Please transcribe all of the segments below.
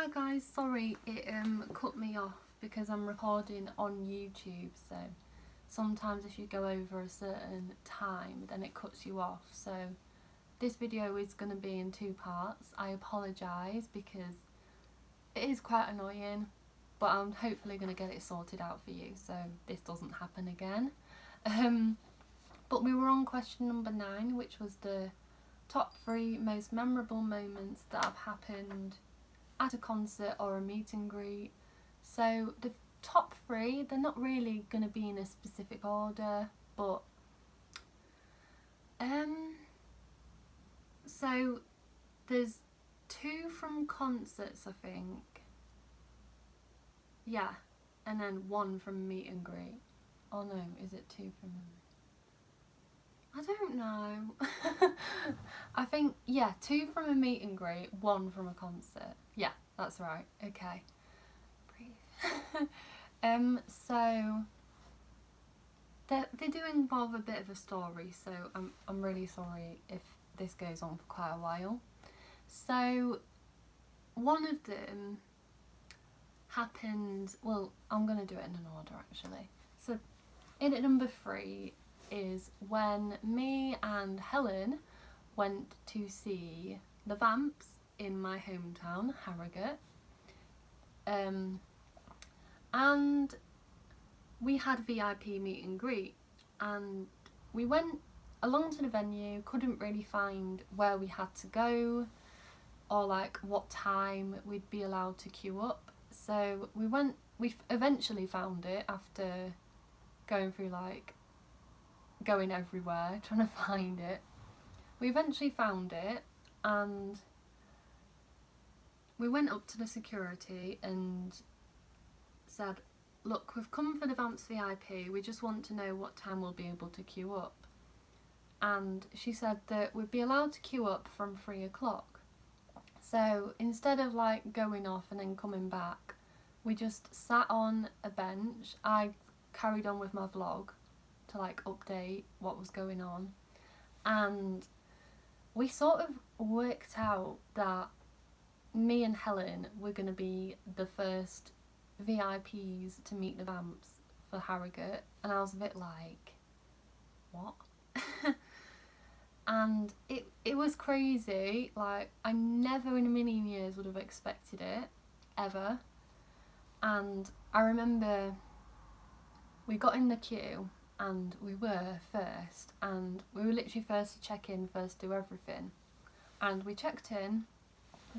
Hi guys, sorry it cut me off because I'm recording on YouTube, so sometimes if you go over a certain time then it cuts you off. So this video is going to be in two parts. I apologise because it is quite annoying, but I'm hopefully going to get it sorted out for you so this doesn't happen again. But we were on question number 9, which was the top 3 most memorable moments that have happened at a concert or a meet and greet. So the top 3, they're not really going to be in a specific order, but so there's 2 from concerts, I think. Yeah, and then 1 from meet and greet. Oh no, is it 2 from I don't know. I think, yeah, 2 from a meet and greet, 1 from a concert. Yeah, that's right. Okay. Breathe. So they do involve a bit of a story, so I'm really sorry if this goes on for quite a while. So one of them happened, well, I'm going to do it in an order actually. So in at number 3 is when me and Helen went to see the Vamps in my hometown, Harrogate. And we had VIP meet and greet, and we went along to the venue, couldn't really find where we had to go or like what time we'd be allowed to queue up. So we eventually found it after going through going everywhere trying to find it. We eventually found it and we went up to the security and said, look, we've come for the Vamps VIP, we just want to know what time we'll be able to queue up. And she said that we'd be allowed to queue up from 3 o'clock. So instead of going off and then coming back, we just sat on a bench. I carried on with my vlog to update what was going on, and we sort of worked out that me and Helen were going to be the first VIPs to meet the Vamps for Harrogate, and I was a bit like, what? And it was crazy. I never in a million years would have expected it, ever. And I remember we got in the queue and we were first, and we were literally first to check in, first to do everything. And we checked in,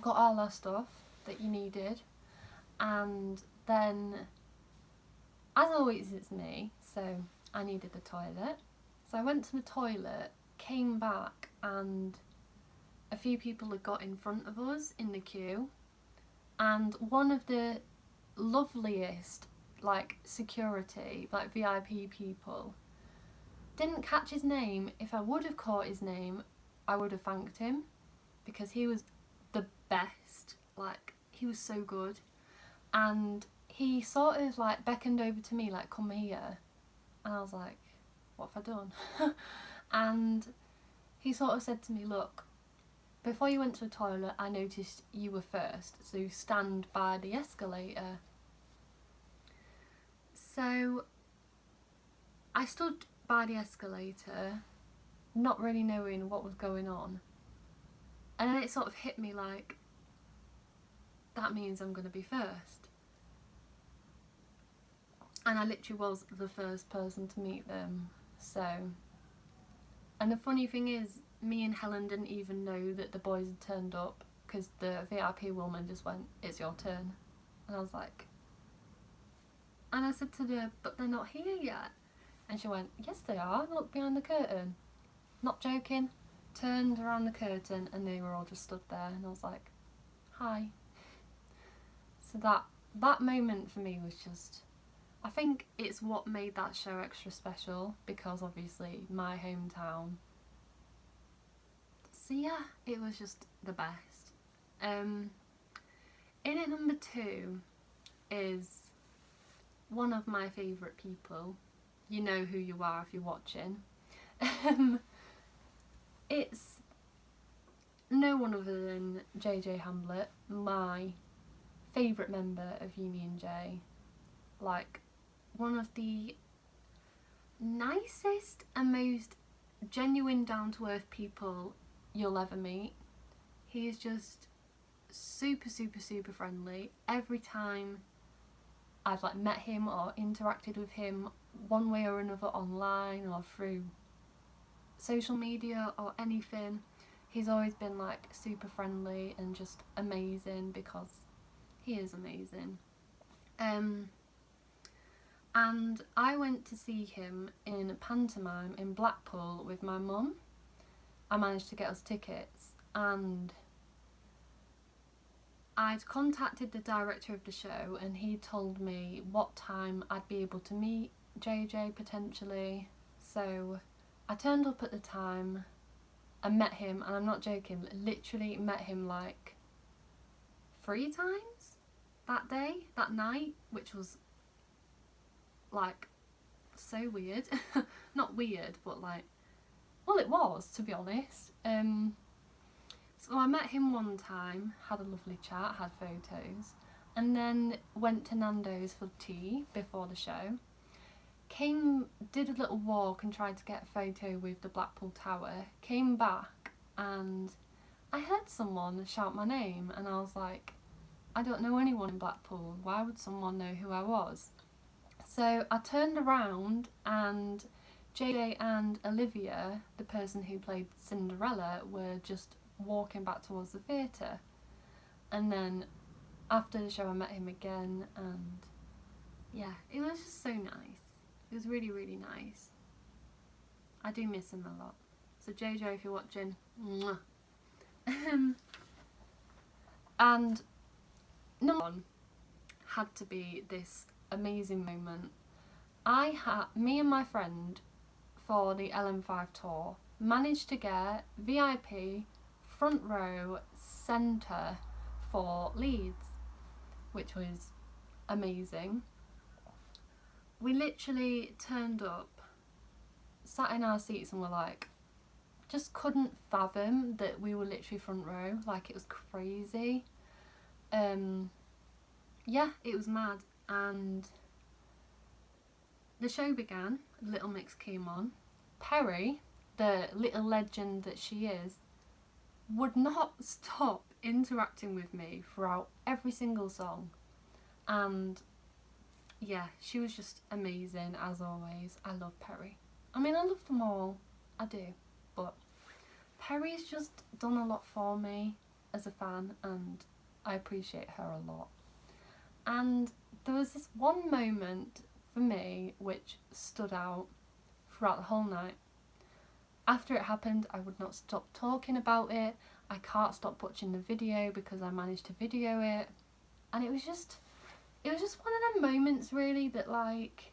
got all our stuff that you needed, and then, as always, it's me, so I needed the toilet. So I went to the toilet, came back, and a few people had got in front of us in the queue, and one of the loveliest security, VIP people, didn't catch his name. If I would have caught his name, I would have thanked him, because he was the best. He was so good. And he sort of beckoned over to me, come here, and I was like, what have I done? And he sort of said to me, look, before you went to the toilet I noticed you were first, so stand by the escalator. So I stood by the escalator, not really knowing what was going on, and then it sort of hit me that means I'm going to be first. And I literally was the first person to meet them. So, and the funny thing is, me and Helen didn't even know that the boys had turned up, because the VIP woman just went, it's your turn. And I was like, and I said to her, but they're not here yet. And she went, yes they are, look behind the curtain. Not joking. Turned around the curtain and they were all just stood there, and I was like, hi. So that moment for me was just, I think it's what made that show extra special, because obviously my hometown. So yeah, it was just the best. In at number 2 is one of my favourite people. You know who you are if you're watching. It's no one other than JJ Hamlet, my favourite member of Union J. Like, one of the nicest and most genuine, down-to-earth people you'll ever meet. He is just super, super, super friendly. Every time I've like met him or interacted with him one way or another online or through social media or anything, he's always been like super friendly and just amazing, because he is amazing. And I went to see him in a pantomime in Blackpool with my mum. I managed to get us tickets, and I'd contacted the director of the show and he told me what time I'd be able to meet JJ potentially. So I turned up at the time and met him, and I'm not joking, literally met him like 3 times that day, that night, which was like so weird. Not weird, but like, well, it was, to be honest. So I met him one time, had a lovely chat, had photos, and then went to Nando's for tea before the show. Did a little walk and tried to get a photo with the Blackpool Tower, came back and I heard someone shout my name, and I was like, I don't know anyone in Blackpool, why would someone know who I was? So I turned around and JJ and Olivia, the person who played Cinderella, were just walking back towards the theatre. And then after the show I met him again, and yeah, it was just so nice. It was really, really nice. I do miss him a lot. So JJ, if you're watching, mwah. And number one had to be this amazing moment. Me and my friend for the LM5 tour managed to get VIP front row centre for Leeds, which was amazing. We literally turned up, sat in our seats, and were like, just couldn't fathom that we were literally front row. Like, it was crazy. Yeah, it was mad. And the show began, Little Mix came on. Perry, the little legend that she is, would not stop interacting with me throughout every single song. And yeah, she was just amazing as always. I love Perry. I mean, I love them all, I do, but Perry's just done a lot for me as a fan, and I appreciate her a lot. And there was this one moment for me which stood out throughout the whole night. After it happened, I would not stop talking about it. I can't stop watching the video because I managed to video it. And it was just one of them moments really that, like,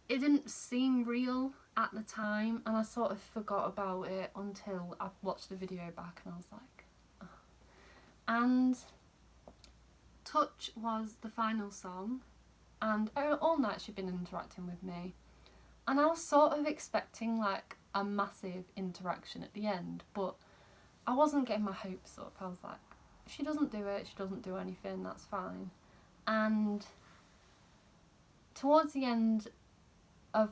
it didn't seem real at the time, and I sort of forgot about it until I watched the video back, and I was like, oh. And Touch was the final song, and all night she'd been interacting with me, and I was sort of expecting like a massive interaction at the end, but I wasn't getting my hopes up. I was like, if she doesn't do it, she doesn't do anything, that's fine. And towards the end of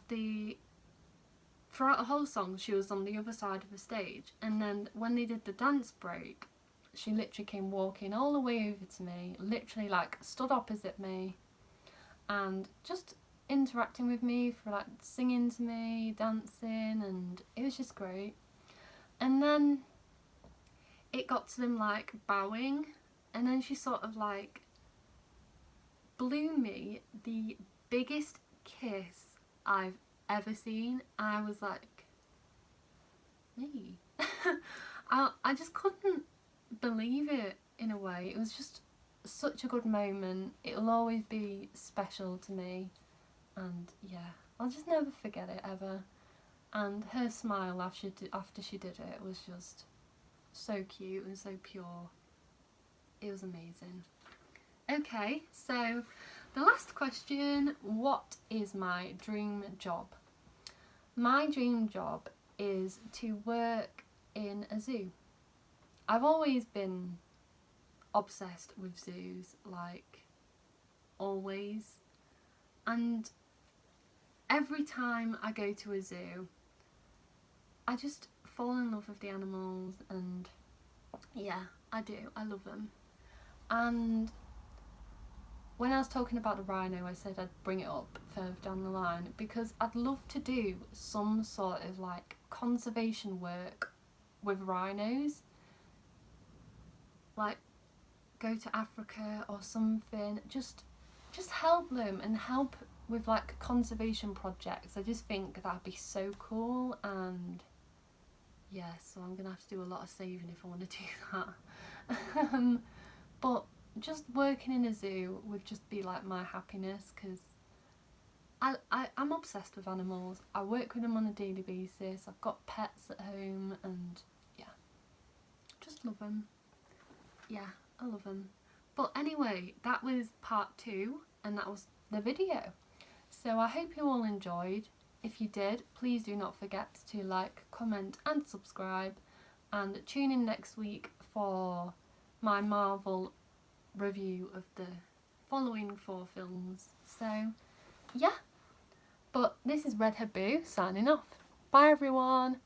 throughout the whole song, she was on the other side of the stage, and then when they did the dance break, she literally came walking all the way over to me, literally like stood opposite me and just interacting with me, for like singing to me, dancing, and it was just great. And then it got to them like bowing, and then she sort of like blew me the biggest kiss I've ever seen. I was like, me? I just couldn't believe it in a way. It was just such a good moment. It'll always be special to me, and yeah, I'll just never forget it ever. And her smile after she did it was just so cute and so pure. It was amazing. Okay, so the last question, what is my dream job? My dream job is to work in a zoo. I've always been obsessed with zoos, like always. And every time I go to a zoo, I just fall in love with the animals, and yeah, I do. I love them. And when I was talking about the rhino, I said I'd bring it up further down the line because I'd love to do some sort of like conservation work with rhinos. Like go to Africa or something, just help them and help with like conservation projects. I just think that'd be so cool. And yeah, so I'm gonna have to do a lot of saving if I want to do that. But just working in a zoo would just be like my happiness, because I'm obsessed with animals. I work with them on a daily basis. I've got pets at home, and yeah, just love them. Yeah, I love them. But anyway, that was part 2, and that was the video. So I hope you all enjoyed. If you did, please do not forget to like, comment and subscribe, and tune in next week for my Marvel review of the following 4 films. So yeah, but this is Redhead Boo signing off. Bye everyone.